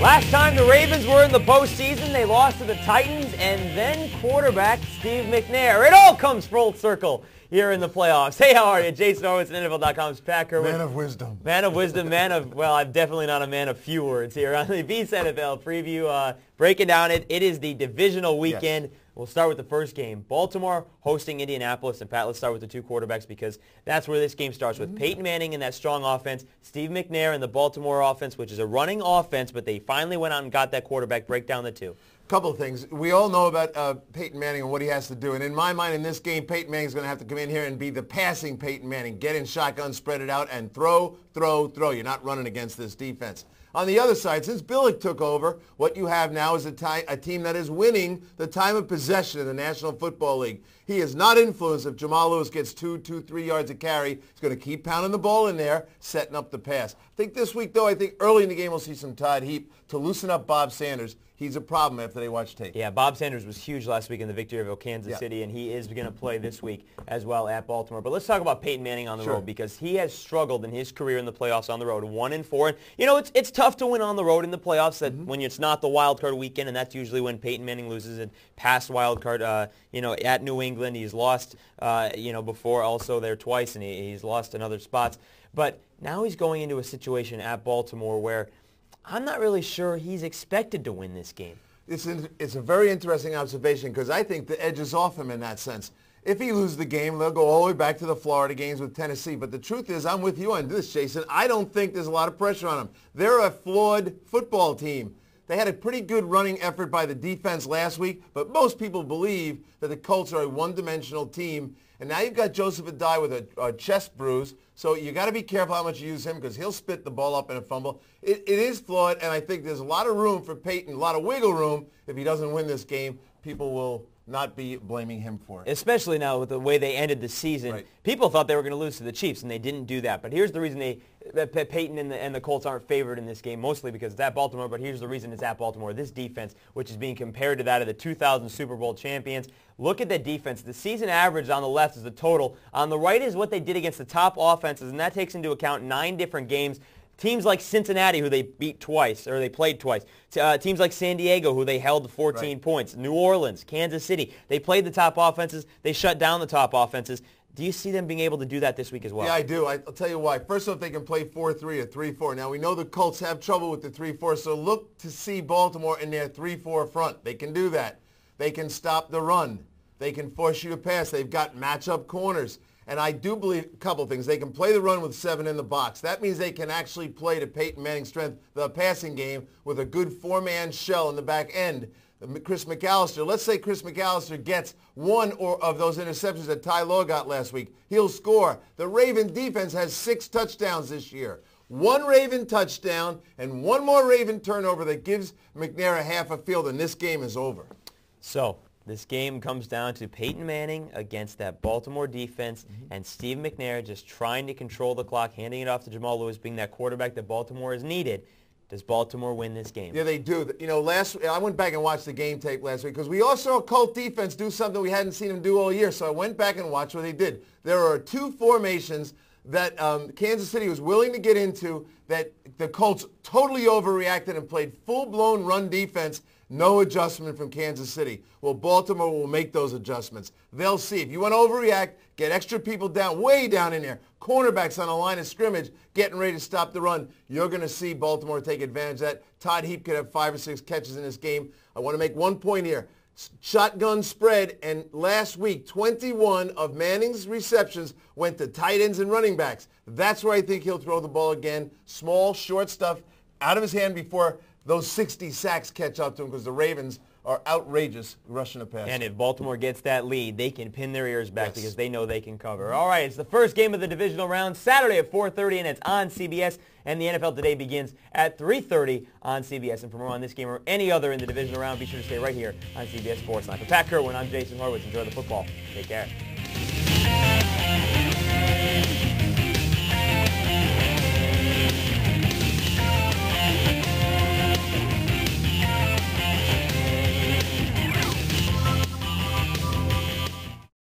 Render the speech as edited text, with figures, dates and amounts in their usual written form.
Last time the Ravens were in the postseason, they lost to the Titans, and then quarterback Steve McNair. It all comes full circle here in the playoffs. Hey, how are you? Jason Horowitz, NFL.com's Pat Kerwin. Man of wisdom. Man of wisdom, well, I'm definitely not a man of few words here on the Beast NFL preview. Breaking down it is the divisional weekend. Yes. We'll start with the first game. Baltimore hosting Indianapolis. And, Pat, let's start with the two quarterbacks because that's where this game starts with. Peyton Manning and that strong offense, Steve McNair and the Baltimore offense, which is a running offense, but they finally went out and got that quarterback. Break down the two. Couple of things. We all know about Peyton Manning and what he has to do. And in my mind, in this game, Peyton Manning is going to have to come in here and be the passing Peyton Manning. Get in shotgun, spread it out, and throw. You're not running against this defense. On the other side, since Billick took over, what you have now is a team that is winning the time of possession in the National Football League. He is not influenced if Jamal Lewis gets 3 yards a carry. He's going to keep pounding the ball in there, setting up the pass. I think this week, though, early in the game we'll see some Todd Heap to loosen up Bob Sanders. He's a problem after they watch tape. Yeah, Bob Sanders was huge last week in the victory over Kansas City, and he is going to play this week as well at Baltimore. But let's talk about Peyton Manning on the road because he has struggled in his career in the playoffs on the road, 1-4. And, you know, it's tough to win on the road in the playoffs when it's not the wild card weekend, and that's usually when Peyton Manning loses in past wild card, at New England. He's lost, before also there twice, and he's lost in other spots. But now he's going into a situation at Baltimore where I'm not really sure he's expected to win this game. It's a very interesting observation because I think the edge is off him in that sense. If he loses the game, they'll go all the way back to the Florida games with Tennessee. But the truth is, I'm with you on this, Jason. I don't think there's a lot of pressure on him. They're a flawed football team. They had a pretty good running effort by the defense last week, but most people believe that the Colts are a one-dimensional team. And now you've got Joseph Adai with a chest bruise, so you got to be careful how much you use him because he'll spit the ball up in a fumble. It is flawed, and I think there's a lot of room for Peyton, a lot of wiggle room. If he doesn't win this game, people will not be blaming him for it. Especially now with the way they ended the season. Right. People thought they were going to lose to the Chiefs, and they didn't do that. But here's the reason Peyton and the Colts aren't favored in this game, mostly because it's at Baltimore, but here's the reason it's at Baltimore. This defense, which is being compared to that of the 2000 Super Bowl champions. Look at that defense. The season average on the left is the total. On the right is what they did against the top offenses, and that takes into account 9 different games. Teams like Cincinnati, who they beat twice, or they played twice. Teams like San Diego, who they held to 14 points. New Orleans, Kansas City. They played the top offenses. They shut down the top offenses. Do you see them being able to do that this week as well? Yeah, I do. I'll tell you why. First off, they can play 4-3 or 3-4. Now, we know the Colts have trouble with the 3-4, so look to see Baltimore in their 3-4 front. They can do that. They can stop the run. They can force you to pass. They've got matchup corners. And I do believe a couple things. They can play the run with 7 in the box. That means they can actually play to Peyton Manning's strength, the passing game, with a good 4-man shell in the back end. Chris McAllister, let's say Chris McAllister gets one of those interceptions that Ty Law got last week. He'll score. The Raven defense has 6 touchdowns this year. 1 Raven touchdown and 1 more Raven turnover that gives McNair a half a field, and this game is over. So this game comes down to Peyton Manning against that Baltimore defense and Steve McNair just trying to control the clock, handing it off to Jamal Lewis, being that quarterback that Baltimore has needed. Does Baltimore win this game? Yeah, they do. You know, I went back and watched the game tape last week because we also saw Colt defense do something we hadn't seen them do all year. So I went back and watched what they did. There are 2 formations that Kansas City was willing to get into that the Colts totally overreacted and played full-blown run defense. No adjustment from Kansas City. Well, Baltimore will make those adjustments. They'll see. If you want to overreact, get extra people down, way down in there, cornerbacks on the line of scrimmage, getting ready to stop the run, you're going to see Baltimore take advantage of that. Todd Heap could have 5 or 6 catches in this game. I want to make one point here. Shotgun spread, and last week, 21 of Manning's receptions went to tight ends and running backs. That's where I think he'll throw the ball again. Small, short stuff out of his hand before those 60 sacks catch up to him because the Ravens are outrageous rushing the pass. And if Baltimore gets that lead, they can pin their ears back because they know they can cover. All right, it's the first game of the divisional round, Saturday at 4:30, and it's on CBS. And the NFL Today begins at 3:30 on CBS. And for more on this game or any other in the divisional round, be sure to stay right here on CBS Sports Line. For Pat Kerwin, I'm Jason Horowitz. Enjoy the football. Take care.